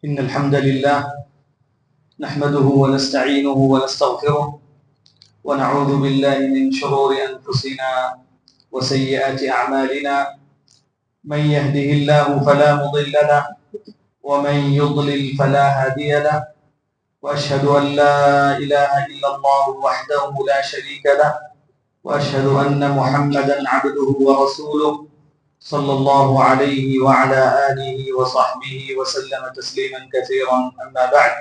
إن الحمد لله نحمده ونستعينه ونستغفره ونعوذ بالله من شرور أنفسنا وسيئات أعمالنا من يهده الله فلا مضل له ومن يضلل فلا هادي له وأشهد أن لا إله إلا الله وحده لا شريك له وأشهد أن محمدا عبده ورسوله صلى الله عليه وعلى آله وصحبه وسلم تسليما كثيرا أما بعد.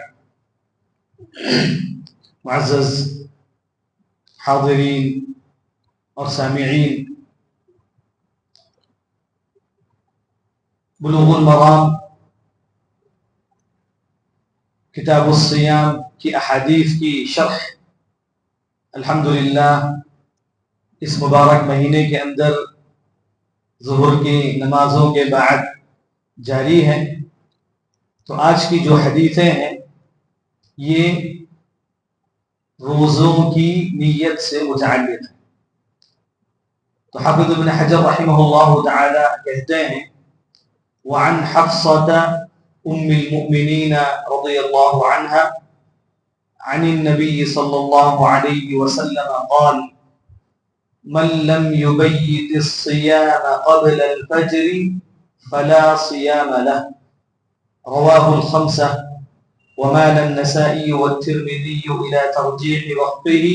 معزز حاضرین اور سامعین، بلوغ المرام کتاب الصیام کی احادیث کی شرح الحمدللہ اس مبارک مہینے کے اندر ظہر کی نمازوں کے بعد جاری ہے. تو آج کی جو حدیثیں ہیں یہ روزوں کی نیت سے متعلق ہے. تو حافظ ابن حجر رحمہ اللہ تعالی کہتے ہیں وعن حفصة ام المؤمنین رضی اللہ عنہ عن النبي صلی اللہ علیہ وسلم قال من لم يبيت الصيام قبل الفجر فلا صيام له. رواه الخمسة ومال النسائي والترمذي إلى ترجيح وقته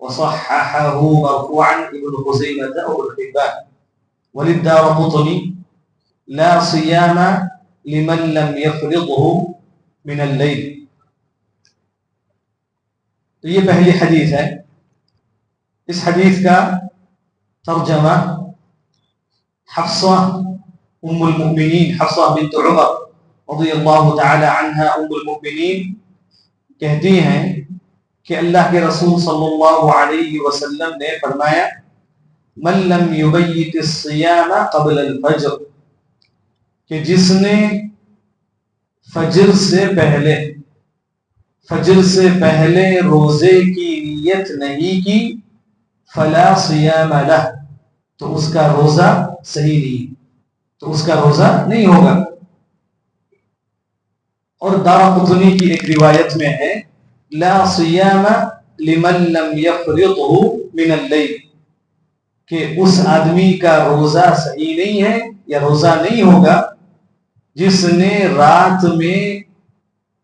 وصححه مرفوعا ابن خزيمة وابن حبان وللدارقطني لا صيام لمن لم يفرضه من الليل. تو یہ پہلی حدیث ہے. اس حدیث کا ترجمہ حفصہ ام المؤمنین، حفصہ بنت عمر رضی اللہ تعالی عنہ ام المؤمنین کہتی ہیں کہ اللہ کے رسول صلی اللہ علیہ وسلم نے فرمایا من لم یبیت الصیام قبل الفجر، کہ جس نے فجر سے پہلے روزے کی نیت نہیں کی فلا صیام لہ، تو اس کا روزہ صحیح نہیں، تو اس کا روزہ نہیں ہوگا. اور دارقطنی کی ایک روایت میں ہے لا صیام لمن لم یفرضه من اللیل، کہ اس آدمی کا روزہ صحیح نہیں ہے یا روزہ نہیں ہوگا جس نے رات میں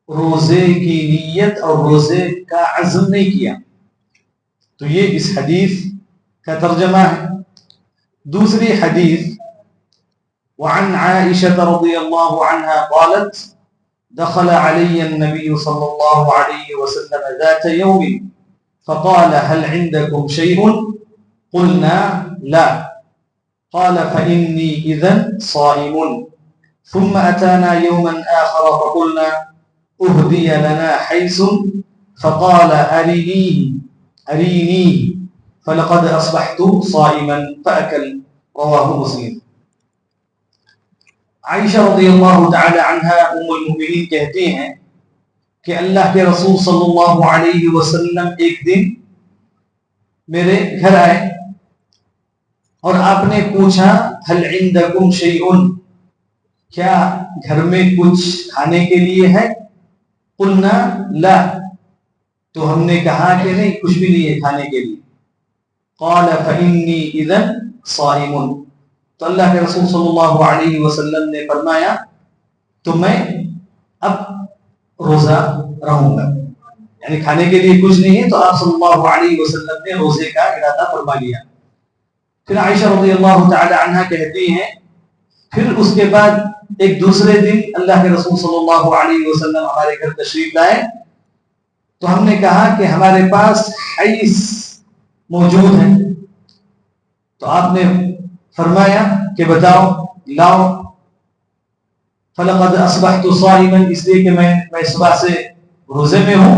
روزے کی نیت اور روزے کا عزم نہیں کیا. تو یہ اس حدیث کا ترجمہ ہے. دوسری حدیث وعن عائشة رضی اللہ عنہ قالت دخل علی النبی صلی اللہ علیہ وسلم ذات یوم فقال هل عندكم شيء قلنا لا قال فإني إذن صائم ثم أتانا يوما آخر فقلنا أهدي لنا حيث فقال أريني فلقد أصبحت صائما فأكل. رواه مسلم. عائشہ رضی اللہ تعالی عنہ ام المؤمنین کہتی ہیں کہ اللہ کے رسول صلی اللہ علیہ وسلم ایک دن میرے گھر آئے اور آپ نے پوچھا هل عندكم شيء، کیا گھر میں کچھ کھانے کے لیے ہے؟ قلنا لا، تو ہم نے کہا کہ نہیں، کچھ بھی نہیں ہے کھانے کے لیے. قال فإني إذن صائم، تو اللہ کے رسول صلی اللہ علیہ وسلم نے فرمایا تو میں اب روزہ رہوں گا، یعنی کھانے کے لیے کچھ نہیں ہے. تو آپ صلی اللہ علیہ وسلم نے روزے کا ارادہ فرما لیا. پھر عائشہ رضی اللہ تعالی عنہ کہتی ہیں پھر اس کے بعد ایک دوسرے دن اللہ کے رسول صلی اللہ علیہ وسلم ہمارے گھر تشریف لائے تو ہم نے کہا کہ ہمارے پاس حیث موجود ہے. تو آپ نے فرمایا کہ بتاؤ، لاؤ. فلقد اصبحت صائما، اس لیے کہ میں صبح سے روزے میں ہوں.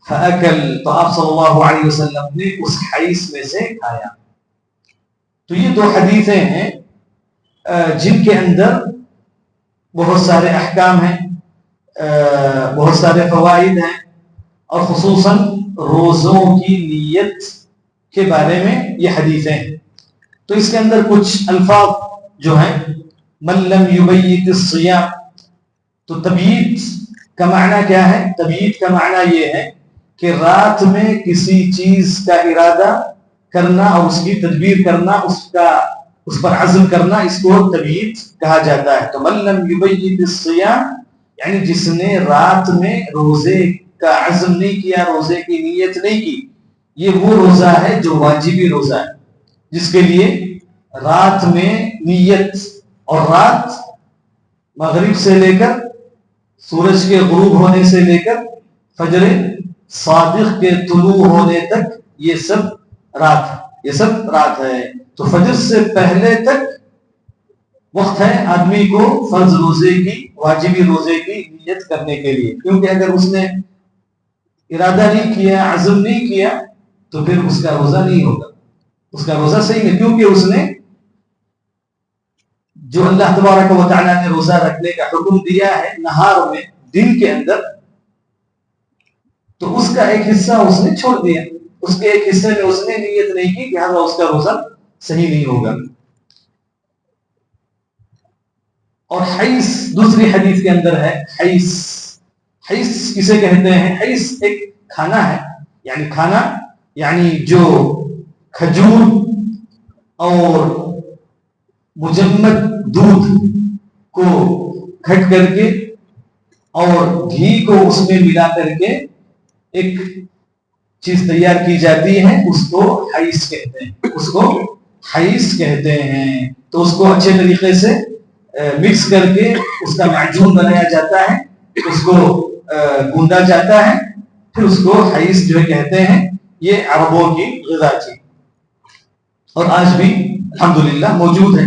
فاکل، تو آپ صلی اللہ علیہ وسلم نے اس حیث میں سے کھایا. تو یہ دو حدیثیں ہیں جن کے اندر بہت سارے احکام ہیں، بہت سارے فوائد ہیں، اور خصوصاً روزوں کی نیت کے بارے میں یہ حدیثیں ہیں. تو اس کے اندر کچھ الفاظ جو ہیں من لم یبیت الصیام، تو تبیت کا معنی کیا ہے؟ تبیت کا معنی یہ ہے کہ رات میں کسی چیز کا ارادہ کرنا اور اس کی تدبیر کرنا، اس پر عزم کرنا، اس کو تبیت کہا جاتا ہے۔ تو من لم یبیت الصیام، یعنی جس نے رات میں روزے کا عزم نہیں کیا، روزے کی نیت نہیں کی، یہ وہ روزہ ہے جو واجبی روزہ ہے، جس کے لیے رات میں نیت، اور رات مغرب سے لے کر سورج کے غروب ہونے سے لے کر فجر صادق کے طلوع ہونے تک یہ سب رات ہے، یہ سب رات ہے۔ تو فجر سے پہلے تک وقت ہے آدمی کو فرض روزے کی، واجبی روزے کی نیت کرنے کے لیے، کیونکہ اگر اس نے ارادہ نہیں کیا، عزم نہیں کیا، تو پھر اس کا روزہ نہیں ہوگا، اس کا روزہ صحیح نہیں، کیونکہ اس نے جو اللہ تبارک و تعالیٰ نے روزہ رکھنے کا حکم دیا ہے نہار میں، دن کے اندر، تو اس کا ایک حصہ اس نے چھوڑ دیا، اس کے ایک حصے میں اس نے نیت نہیں کی، لہذا اس کا روزہ صحیح نہیں ہوگا۔ اور حیث دوسری حدیث کے اندر ہے، حیث، حیث کسے کہتے ہیں؟ حیث ایک کھانا ہے، یعنی کھانا یعنی جو کھجور اور مجمد دودھ کو کھٹ کر کے اور گھی کو اس میں ملا کر کے ایک چیز تیار کی جاتی ہے، اس کو حیث کہتے ہیں، اس کو حیث کہتے ہیں۔ تو اس کو اچھے طریقے سے مکس کر کے اس کا معجون بنایا جاتا ہے، اس کو گوندا جاتا ہے، پھر اس کو حیث جو کہتے ہیں۔ یہ عربوں کی غذا تھی اور آج بھی الحمدللہ موجود ہے۔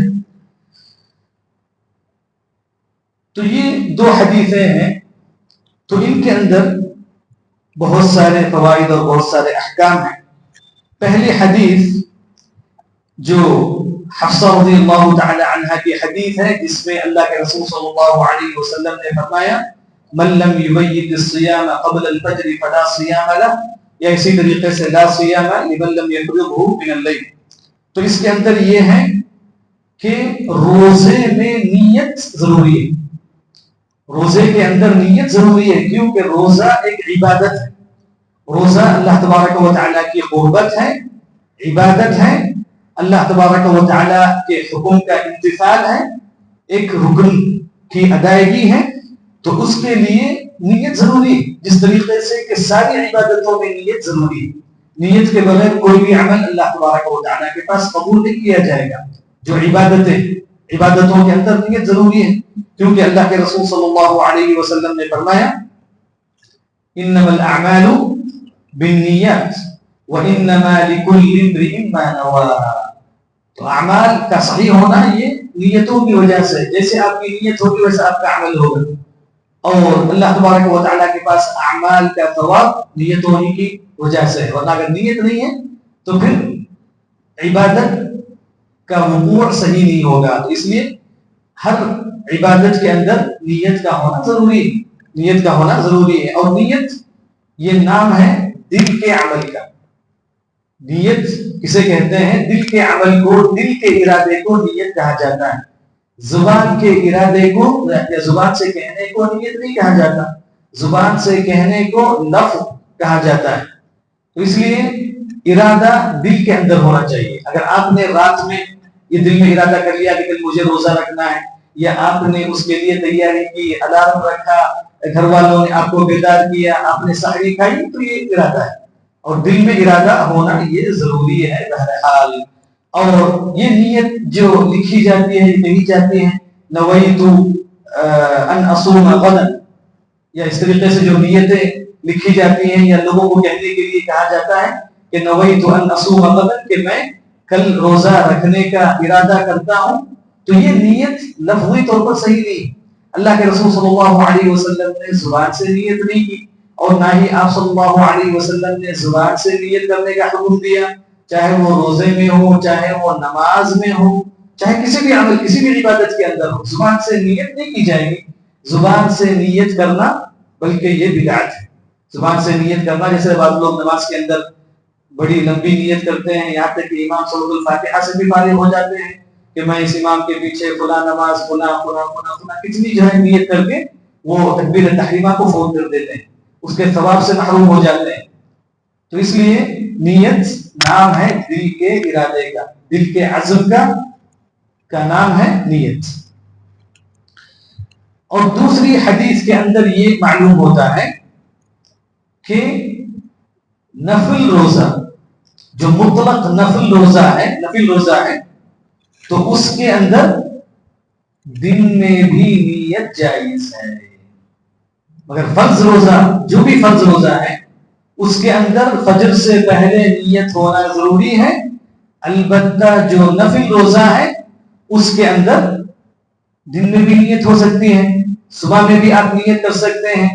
تو یہ دو حدیثیں ہیں، تو ان کے اندر بہت سارے فوائد اور بہت سارے احکام ہیں۔ پہلی حدیث جو حفصہ رضی اللہ تعالی عنہ کی حدیث ہے، جس میں اللہ کے رسول صلی اللہ علیہ وسلم نے فرمایا من لم یبیت الصیام قبل الفجر فلا صیام له، یا اسی طریقے سے لا صیام لمن لم یفرضه من اللیل۔ تو اس کے اندر یہ ہے کہ روزے میں نیت ضروری ہے، روزے کے اندر نیت ضروری ہے، کیونکہ روزہ ایک عبادت ہے، روزہ اللہ تبارک و تعالیٰ کی قربت ہے، عبادت ہے، اللہ تبارک و تعالیٰ کے حکم کا امتثال ہے، ایک رکن کی ادائیگی ہے، تو اس کے لیے نیت ضروری ہے، جس طریقے سے کہ ساری عبادتوں میں نیت ضروری ہے۔ نیت کے بغیر کوئی بھی عمل اللہ تبارک و تعالیٰ کے پاس قبول نہیں کیا جائے گا۔ جو عبادتوں کے اندر نیت ضروری ہے، کیونکہ اللہ کے رسول صلی اللہ علیہ وسلم نے فرمایا انما الاعمال بالنیات وانما لكل امرئ ما نوى۔ تو اعمال کا صحیح ہونا یہ نیتوں کی وجہ سے، جیسے آپ کی نیت ہوگی ویسے آپ کا عمل ہوگا، اور اللہ تبارک و تعالیٰ کے پاس اعمال کا ثواب نیتوں ہی کی وجہ سے، ورنہ اگر نیت نہیں ہے تو پھر عبادت کا وقوع صحیح نہیں ہوگا۔ تو اس لیے ہر عبادت کے اندر نیت کا ہونا ضروری ہے، نیت کا ہونا ضروری ہے۔ اور نیت یہ نام ہے دل کے عمل کا، نیت کسے کہتے ہیں؟ دل کے عمل کو، دل کے ارادے کو نیت کہا جاتا ہے۔ زبان کے ارادے کو یا زبان سے کہنے کو نیت نہیں کہا جاتا، زبان سے کہنے کو لفظ کہا جاتا ہے۔ تو اس لیے ارادہ دل کے اندر ہونا چاہیے۔ اگر آپ نے رات میں یہ دل میں ارادہ کر لیا کہ کل مجھے روزہ رکھنا ہے، یا آپ نے اس کے لیے تیاری کی، الارم رکھا، گھر والوں نے آپ کو بیدار کیا، آپ نے سحری کھائی، تو یہ ارادہ ہے، اور دل میں ارادہ ہونا یہ ضروری ہے بہرحال۔ اور یہ نیت جو لکھی جاتی ہے، کہی جاتی ہے نویت ان اصوم غدا، یا اس طریقے سے جو نیتیں لکھی جاتی ہیں یا لوگوں کو کہنے کے لیے کہا جاتا ہے کہ نویت ان اصوم غدا، کہ میں کل روزہ رکھنے کا ارادہ کرتا ہوں، تو یہ نیت لفظی طور پر صحیح نہیں۔ اللہ کے رسول صلی اللہ علیہ وسلم نے زبان سے نیت نہیں کی، اور نہ ہی آپ صلی اللہ علیہ وسلم نے زبان سے نیت کرنے کا حکم دیا، چاہے وہ روزے میں ہو، چاہے وہ نماز میں ہو، چاہے کسی بھی عمل، کسی بھی عبادت کے اندر ہو، زبان سے نیت نہیں کی جائے گی۔ زبان سے نیت کرنا بلکہ یہ بدعت ہے، زبان سے نیت کرنا۔ جیسے بعض لوگ نماز کے اندر بڑی لمبی نیت کرتے ہیں، یہاں تک کہ امام سورۃ الفاتحہ سے بھی فارغ ہو جاتے ہیں کہ میں اس امام کے پیچھے فلاں نماز، فلاں کتنی جو ہے نیت کر کے وہ تکبیر تحریمہ کو فوت کر دیتے ہیں، اس کے ثواب سے محروم ہو جاتے ہیں. تو اس لیے نیت نام ہے دل کے ارادے کا، دل کے عزم کا نام ہے نیت. اور دوسری حدیث کے اندر یہ معلوم ہوتا ہے کہ نفل روزہ جو مطلق نفل روزہ ہے تو اس کے اندر دن میں بھی نیت جائز ہے. مگر فرض روزہ جو بھی فرض روزہ ہے اس کے اندر فجر سے پہلے نیت ہونا ضروری ہے. البتہ جو نفل روزہ ہے اس کے اندر دن میں بھی نیت ہو سکتی ہے، صبح میں بھی آپ نیت کر سکتے ہیں،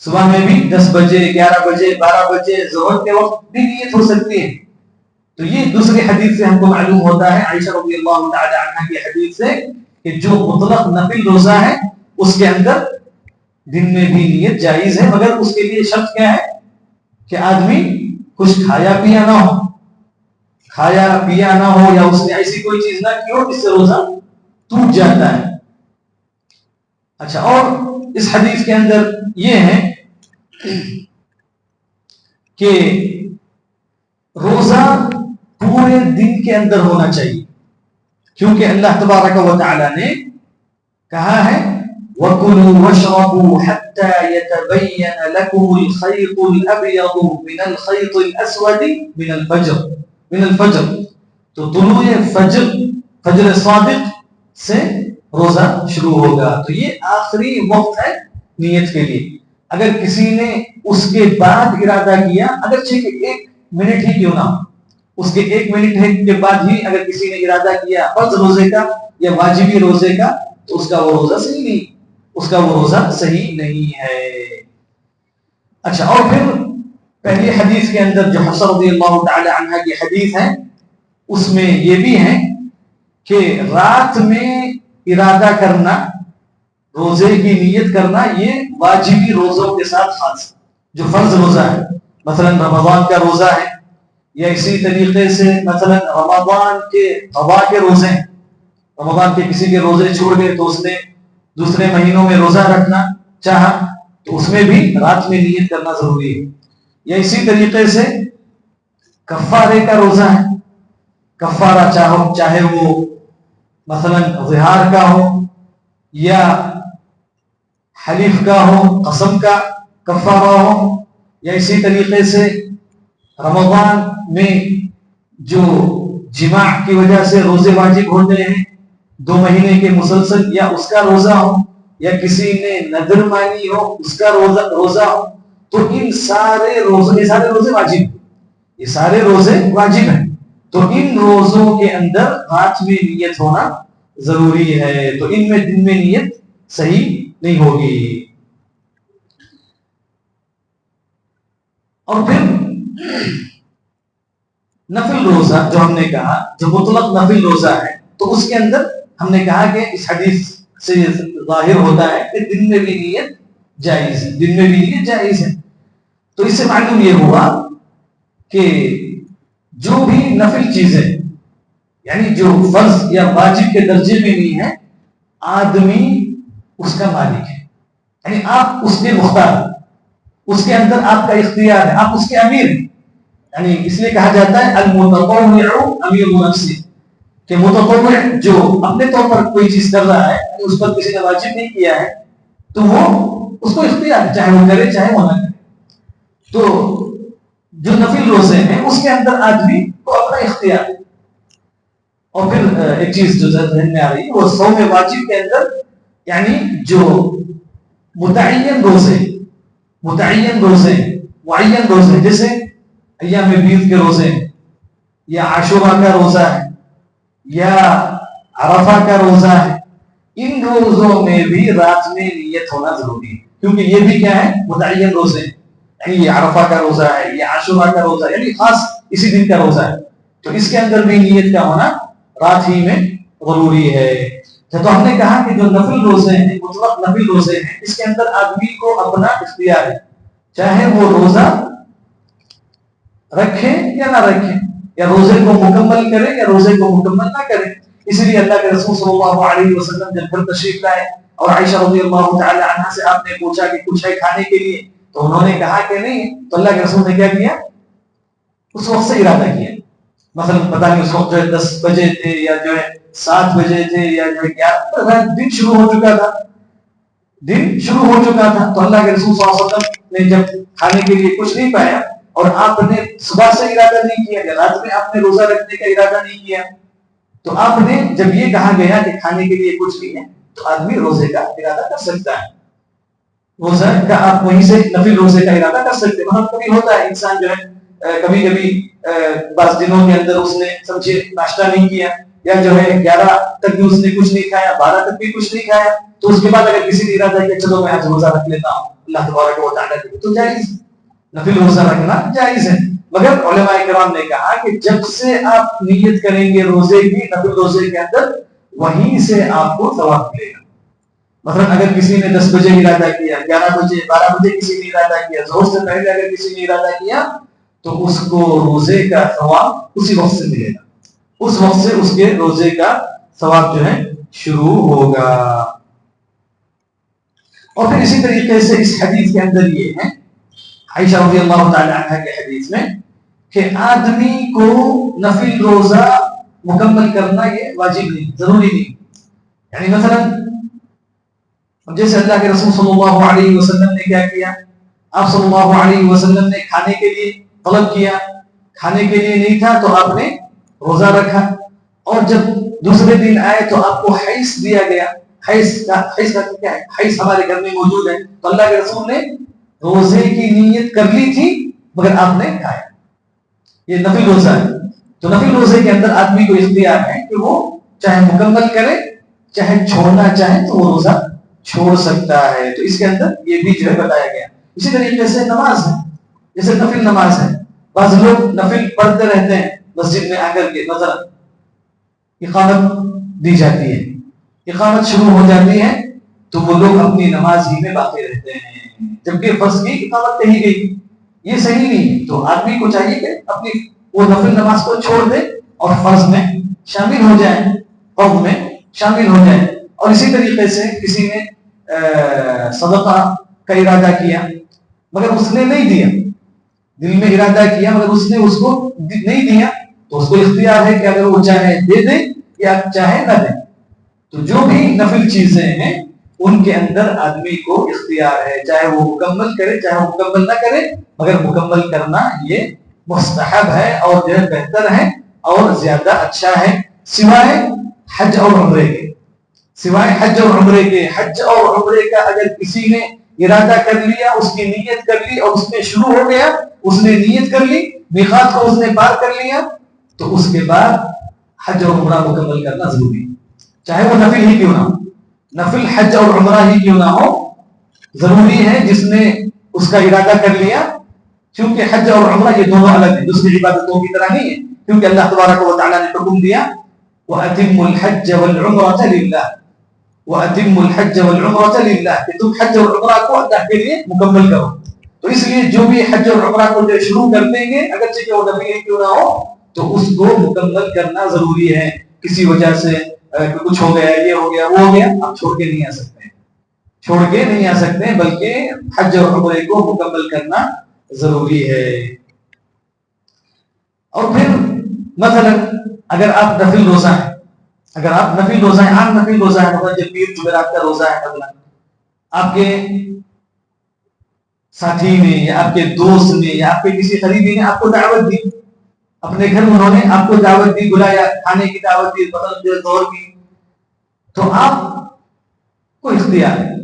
صبح میں بھی 10 بجے 11 بجے 12 بجے ظہر کے وقت بھی نیت ہو سکتی ہے. تو یہ دوسری حدیث سے ہم کو معلوم ہوتا ہے، عائشہ رضی اللہ تعالی عنہا کی حدیث سے، کہ جو مطلق نفل روزہ ہے اس کے اندر دن میں بھی نیت جائز ہے، مگر اس کے لیے شرط کیا ہے کہ آدمی کچھ کھایا پیا نہ ہو یا اس نے ایسی کوئی چیز نہ کی ہو جس سے روزہ ٹوٹ جاتا ہے. اچھا، اور اس حدیث کے اندر یہ ہے کہ روزہ پورے دن کے اندر ہونا چاہیے، کیونکہ اللہ تبارک و تعالی نے کہا ہے وَكُلُوا وَاشْرَبُوا حَتَّى يَتَبَيَّنَ لَكُمُ الْخَيْطُ الْأَبْيَضُ مِنَ الْخَيْطِ الْأَسْوَدِ مِنَ الْفَجْرِ. تو طلوع فجر صادق سے روزہ شروع ہوگا. تو یہ آخری وقت ہے نیت کے لیے. اگر کسی نے اس کے بعد ارادہ کیا، اگرچہ کہ 1 منٹ ہی کیوں نہ، اس کے 1 منٹ کے بعد ہی اگر کسی نے ارادہ کیا فرض روزے کا یا واجبی روزے کا، تو اس کا وہ روزہ صحیح نہیں ہے. اچھا، اور پھر پہلی حدیث کے اندر جو حفصہ رضی اللہ تعالی عنہ کی حدیث ہے اس میں یہ بھی ہے کہ رات میں ارادہ کرنا، روزے کی نیت کرنا، یہ واجبی روزوں کے ساتھ خاص. جو فرض روزہ ہے، مثلا رمضان کا روزہ ہے، یا اسی طریقے سے مثلا رمضان کے قضاء کے روزے ہیں، رمضان کے کسی کے روزے چھوڑ گئے تو اس نے دوسرے مہینوں میں روزہ رکھنا چاہا تو اس میں بھی رات میں نیت کرنا ضروری ہے. یا اسی طریقے سے کفارے کا روزہ ہے، کفارہ چاہے وہ مثلا ظہار کا ہو یا حلیف کا ہو، قسم کا کفارہ ہو، یا اسی طریقے سے رمضان میں جو جماع کی وجہ سے روزے واجب ہوتے ہیں 2 مہینے کے مسلسل، یا اس کا روزہ ہو، یا کسی نے نذر مانی ہو اس کا روزہ ہو، تو یہ سارے روزے واجب ہیں. تو ان روزوں کے اندر رات میں نیت ہونا ضروری ہے. تو ان میں دن میں نیت صحیح نہیں ہوگی. اور پھر نفل روزہ جو ہم نے کہا، جو مطلق نفل روزہ ہے، تو اس کے اندر ہم نے کہا کہ اس حدیث سے ظاہر ہوتا ہے کہ دن میں بھی نیت جائز ہے. تو اس سے معلوم یہ ہوا کہ جو بھی نفل چیزیں یعنی جو فرض یا واجب کے درجے میں نہیں ہے، آدمی اس کا مالک ہے، یعنی آپ اس کے مختار، اس کے اندر آپ کا اختیار ہے، آپ اس کے امیر ہیں. یعنی اس لیے کہا جاتا ہے المتطوع امیر نفسہ، کہ متطوع جو اپنے طور پر کوئی چیز کر رہا ہے، اس پر کسی نے واجب نہیں کیا ہے، تو وہ اس کو اختیار ہے، چاہے وہ کرے چاہے وہ نہ کرے. تو جو نفل روزے ہیں اس کے اندر آدمی کو اپنا اختیار ہے. اور پھر ایک چیز جو ذہن میں آ رہی ہے وہ صوم واجب کے اندر، یعنی جو متعین روزے جیسے ایام بیض کے روزے ہیں، یا عاشورہ کا روزہ ہے، یا عرفہ کا روزہ ہے، ان روزوں میں بھی رات میں نیت ہونا ضروری ہے. کیونکہ یہ بھی کیا ہے، متعین روزے ہیں، یعنی یہ عرفہ کا روزہ ہے، یہ عاشورہ کا روزہ ہے، یعنی خاص اسی دن کا روزہ ہے. تو اس کے اندر بھی نیت کا ہونا رات ہی میں ضروری ہے. تو ہم نے کہا کہ جو نفل روزے ہیں، مطلق نفل روزے ہیں، اس کے اندر آدمی کو اپنا اختیار ہے، چاہے وہ روزہ رکھے یا نہ رکھے، یا روزے کو مکمل کرے یا روزے کو مکمل نہ کرے. اسی لیے اللہ کے رسول صلی اللہ علیہ وسلم جب گھر تشریف لائے اور عائشہ رضی اللہ تعالی عنہا سے آپ نے پوچھا کہ کچھ ہے کھانے کے لیے، تو انہوں نے کہا کہ نہیں، تو اللہ کے رسول نے کیا کیا؟ اس وقت سے ارادہ کیا. مثلا پتہ نہیں اس وقت جو ہے 10 بجے تھے یا جو ہے 7 بجے تھے یا جو ہے 11، دن شروع ہو چکا تھا، دن شروع ہو چکا تھا. تو اللہ کے رسول صلی اللہ علیہ وسلم نے جب کھانے کے لیے کچھ نہیں پایا اور آپ نے صبح سے ارادہ نہیں کیا یا رات میں آپ نے روزہ رکھنے کا ارادہ نہیں کیا، تو آپ نے جب یہ کہا گیا کہ کھانے کے لیے کچھ نہیں ہے تو آدمی روزے کا ارادہ کر سکتا ہے. روزہ کا آپ وہیں سے نفل روزے کا ارادہ کر سکتے ہیں. وہاں کبھی ہوتا ہے انسان جو ہے کبھی کبھی بعض دنوں کے اندر اس نے سمجھے ناشتہ نہیں کیا یا جو ہے 11 تک بھی اس نے کچھ نہیں کھایا، 12 تک بھی کچھ نہیں کھایا، تو اس کے بعد اگر کسی نے ارادہ کیا چلو میں آج روزہ رکھ لیتا ہوں اللہ تبارک و تعالیٰ کے لیے، تو جائز، نفل روزہ رکھنا جائز ہے. مگر علماء کرام نے کہا کہ جب سے آپ نیت کریں گے روزے کی نفل روزے کے اندر، وہیں سے آپ کو ثواب ملے گا. مثلا اگر کسی نے 10 بجے ارادہ کیا، 11 بجے 12 بجے کسی نے ارادہ کیا، ظہر سے پہلے اگر کسی نے ارادہ کیا تو اس کو روزے کا ثواب اسی وقت سے ملے گا، اس وقت سے اس کے روزے کا ثواب جو ہے شروع ہوگا. اور پھر اسی طریقے سے اس حدیث کے اندر یہ ہے عائشہ رضی اللہ تعالی عنہ کے حدیث میں کہ آدمی کو نفل روزہ مکمل کرنا یہ واجب نہیں، ضروری نہیں. یعنی مثلا جیسے اللہ کے رسول صلی اللہ علیہ وسلم نے کیا کیا، آپ صلی اللہ علیہ وسلم نے کھانے کے لیے طلب کیا، کھانے کے لیے نہیں تھا تو آپ نے روزہ رکھا، اور جب دوسرے دن آئے تو آپ کو حیث دیا گیا. حیث کا کیا ہے؟ حیث ہمارے گھر میں موجود ہے، تو اللہ کے رسول نے روزے کی نیت کر لی تھی مگر آپ نے کھایا. یہ نفل روزہ ہے. تو نفل روزے کے اندر آدمی کو اختیار ہے کہ وہ چاہے مکمل کرے چاہے چھوڑنا چاہے تو وہ روزہ چھوڑ سکتا ہے. تو اس کے اندر یہ بھی جو ہے بتایا گیا. اسی طریقے سے نماز ہے، جیسے نفل نماز ہے، بعض لوگ نفل پڑھتے رہتے ہیں مسجد میں آ کر کے، مثلا اقامت دی جاتی ہے، اقامت شروع ہو جاتی ہے تو وہ لوگ اپنی نماز ہی میں باقی رہتے ہیں جبکہ فرض کی اقامت کہی گئی. یہ صحیح نہیں. تو آدمی کو چاہیے کہ اپنی وہ نفل نماز کو چھوڑ دے اور فرض میں شامل ہو جائے، فرض میں شامل ہو جائے. اور اسی طریقے سے کسی نے صدقہ کا ارادہ کیا مگر اس نے نہیں دیا، دل میں ارادہ کیا مگر اس نے اس کو نہیں دیا، تو اس کو اختیار ہے کہ اگر وہ چاہے دے دے یا چاہے نہ دے. تو جو بھی نفل چیزیں ہیں ان کے اندر آدمی کو اختیار ہے، چاہے وہ مکمل کرے چاہے وہ مکمل نہ کرے، مگر مکمل کرنا یہ مستحب ہے اور جو ہے بہتر ہے اور زیادہ اچھا ہے، سوائے حج اور عمرے کے. سوائے حج اور عمرے کے. حج اور عمرے کا اگر کسی نے ارادہ کر لیا، اس کی نیت کر لی اور اس میں شروع ہو گیا، اس نے نیت کر لی، میقات کو اس نے پار کر لیا، تو اس کے بعد حج اور عمرہ مکمل کرنا ضروری ہے، چاہے وہ نفل ہی کیوں نہ ہو. نفل حج اور عمرہ ہی کیوں نہ ہو، ضروری ہے جس نے اس کا ارادہ کر لیا. کیونکہ حج اور عمرہ یہ دونوں الگ ہیں، دوسری عبادتوں کی طرح نہیں ہے. کیونکہ اللہ تبارک و تعالیٰ نے حکم دیا وَأَتِمُّ الْحَجَّ وَالْعُمْرَةَ لِلَّهِ، وَأَتِمُّ الْحَجَّ وَالْعُمْرَةَ لِلَّهِ، کہ تم حج اور عمرہ کو اللہ کے لیے مکمل کرو. تو اس لیے جو بھی حج اور عمرہ کو جو شروع کر دیں گے اگرچہ کہ وہ نفل کیوں نہ ہو تو اس کو مکمل کرنا ضروری ہے. کسی وجہ سے کچھ ہو گیا، یہ ہو گیا وہ ہو گیا، آپ چھوڑ کے نہیں آ سکتے، چھوڑ کے نہیں آ سکتے، بلکہ حج اور عمرے کو مکمل کرنا ضروری ہے. اور پھر مثلا اگر آپ نفل روزہ ہیں، اگر آپ نفل روزہ ہیں، عام نفل روزہ ہے، مثلا جب پیر جمعرات کا روزہ ہے، مثلا آپ کے ساتھی نے یا آپ کے دوست نے یا آپ کے کسی قریبی نے آپ کو دعوت دی، اپنے گھر انہوں نے آپ کو دعوت دی، بلایا، کھانے کی دعوت دی، مثلا دور کی، تو آپ کو اختیار ہے.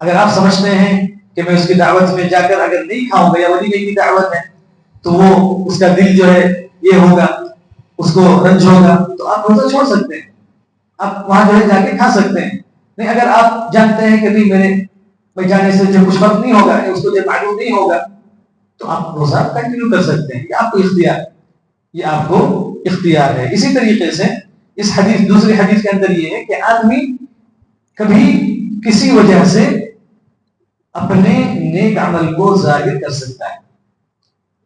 اگر آپ سمجھتے ہیں کہ میں اس کی دعوت میں جا کر اگر نہیں کھاؤں گا یا ولیمے کی دعوت ہے تو وہ اس کا دل جو ہے یہ ہوگا، اس کو رنج ہوگا، تو آپ روزہ چھوڑ سکتے ہیں، آپ وہاں جو ہے جا کے کھا سکتے ہیں. نہیں اگر آپ جانتے ہیں کہ نہیں میں جانے سے جو کچھ فرق نہیں ہوگا، اس کو جو معلوم نہیں ہوگا، تو آپ روزہ کنٹینیو کر سکتے ہیں. یہ آپ کو اختیار، یہ آپ کو اختیار ہے. اسی طریقے سے اس حدیث دوسری حدیث کے اندر یہ ہے کہ آدمی کبھی کسی وجہ سے اپنے نیک عمل کو ظاہر کر سکتا ہے.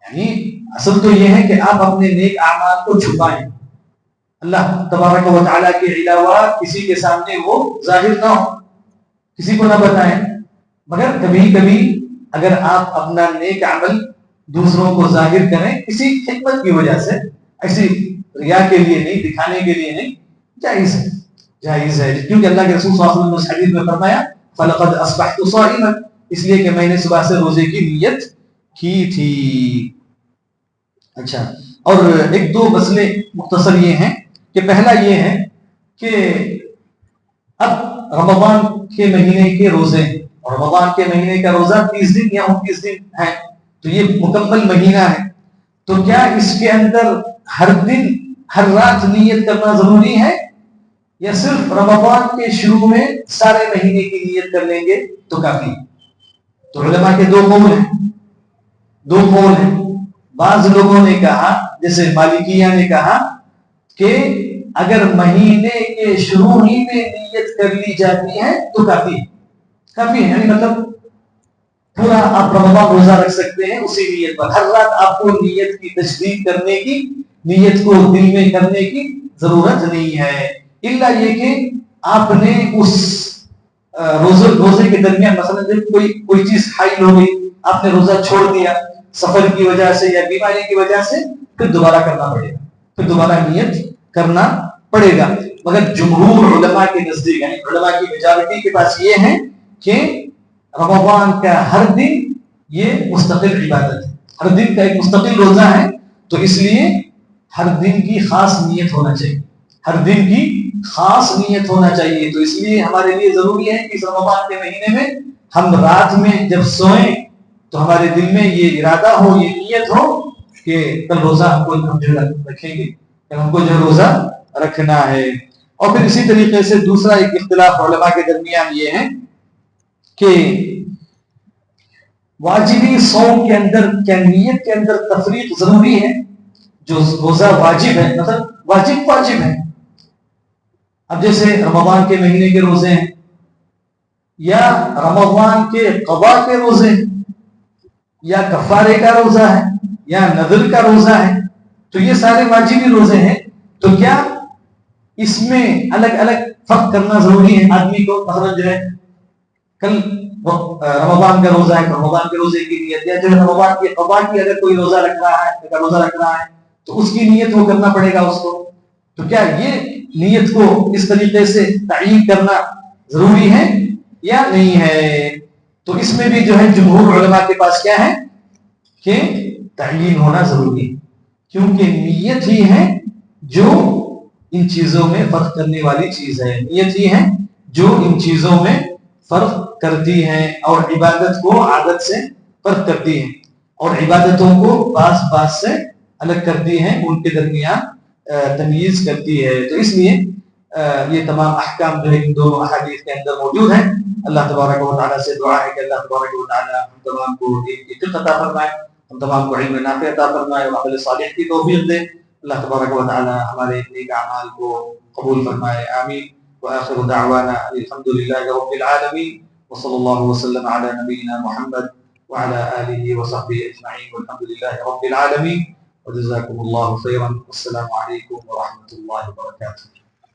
یعنی اصل تو یہ ہے کہ آپ اپنے نیک اعمال کو چھپائیں، اللہ تبارک و تعالیٰ کے علاوہ کسی کے سامنے وہ ظاہر نہ ہو. کسی کو نہ بتائیں، مگر کبھی کبھی اگر آپ اپنا نیک عمل دوسروں کو ظاہر کریں کسی حکمت کی وجہ سے، ایسی ریا کے لیے نہیں، دکھانے کے لیے نہیں، جائز ہے، جائز ہے، کیونکہ اللہ کے رسول صلی اللہ علیہ وسلم نے حدیث میں فرمایا فَلَقَدْ أَصْبَحْتُ صَائِمًا، اس لیے کہ میں نے صبح سے روزے کی نیت کی تھی۔ اچھا، اور ایک دو مسئلے مختصر یہ ہیں کہ پہلا یہ ہے کہ اب رمضان کے مہینے کے روزے ہیں، اور رمضان کے مہینے کا روزہ 30 دن یا 29 دن ہے، تو یہ مکمل مہینہ ہے، تو کیا اس کے اندر ہر دن ہر رات نیت کرنا ضروری ہے، یا صرف رمضان کے شروع میں سارے مہینے کی نیت کر لیں گے تو کافی؟ تو علماء کے دو قول ہیں۔ بعض لوگوں نے کہا، جیسے مالکیہ نے کہا کہ اگر مہینے کے شروع ہی میں نیت کر لی جاتی ہے تو کافی ہے، یعنی مطلب پورا آپ رمضان روزہ رکھ سکتے ہیں اسی نیت پر، ہر رات آپ کو نیت کی تجدید کرنے کی، نیت کو دل میں کرنے کی ضرورت نہیں ہے، الا یہ کہ آپ نے اس روزے کے درمیان مثلا جب کوئی چیز حائل ہو گئی، آپ نے روزہ چھوڑ دیا سفر کی وجہ سے یا بیماری کی وجہ سے، پھر دوبارہ کرنا پڑے گا، پھر دوبارہ نیت کرنا پڑے گا۔ مگر جمہور علماء کے نزدیک، یعنی علماء کی میجارٹی کے پاس یہ ہے کہ رمضان کا ہر دن یہ مستقل عبادت ہے، ہر دن کا ایک مستقل روزہ ہے، تو اس لیے ہر دن کی خاص نیت ہونا چاہیے، ہر دن کی خاص نیت ہونا چاہیے۔ تو اس لیے ہمارے لیے ضروری ہے کہ اس رمضان کے مہینے میں ہم رات میں جب سوئیں تو ہمارے دل میں یہ ارادہ ہو، یہ نیت ہو کہ کل روزہ ہم کو جو رکھیں گے، کل ہم کو جو روزہ رکھنا ہے۔ اور پھر اسی طریقے سے دوسرا ایک اختلاف علماء کے درمیان یہ ہے کہ واجبی صوم کے اندر کیا نیت کے اندر تفریق ضروری ہے؟ جو روزہ واجب ہے، مطلب واجب ہے، اب جیسے رمضان کے مہینے کے روزے ہیں، یا رمضان کے قضاء کے روزے ہیں، یا کفارے کا روزہ ہے، یا نذر کا روزہ ہے، تو یہ سارے واجبی روزے ہیں، تو کیا اس میں الگ الگ فرق کرنا ضروری ہے آدمی کو؟ مثلا جو ہے کل رمضان کا روزہ ہے، رمضان کے روزے کی نیت، یا جو رمضان کے قضاء کی اگر کوئی روزہ رکھ رہا ہے تو اس کی نیت وہ کرنا پڑے گا اس کو، تو کیا یہ نیت کو اس طریقے سے تعیین کرنا ضروری ہے یا نہیں ہے؟ تو اس میں بھی جو ہے جمہور علماء کے پاس کیا ہے کہ تعیین ہونا ضروری ہے، کیونکہ نیت ہی ہے جو ان چیزوں میں فرق کرنے والی چیز ہے، نیت ہی ہے جو ان چیزوں میں فرق کرتی ہے، اور عبادت کو عادت سے فرق کرتی ہے، اور عبادتوں کو بعض سے الگ کرتی ہے، ان کے درمیان تمیز کرتی ہے۔ تو اس لیے یہ تمام احکام جو ہے ان دونوں احادیث کے اندر موجود ہیں۔ اللہ تبارک و تعالیٰ سے دعا ہے کہ اللہ تبارک و تعالیٰ ہم تمام کو فقہ عطا فرمائے، ہم تمام کو علم نافع عطا فرمائے اور عمل صالح کی توفیق دے۔ اللہ تبارک و تعالیٰ ہمارے نیک اعمال کو قبول فرمائے، آمین۔ وآخر دعوانا الحمد للہ رب العالمین، وصلی اللہ وسلم علی نبینا محمد وعلى آله وصحبه أجمعين، والحمد لله رب العالمين، وجزاكم الله خيرا، والسلام عليكم ورحمة الله وبركاته۔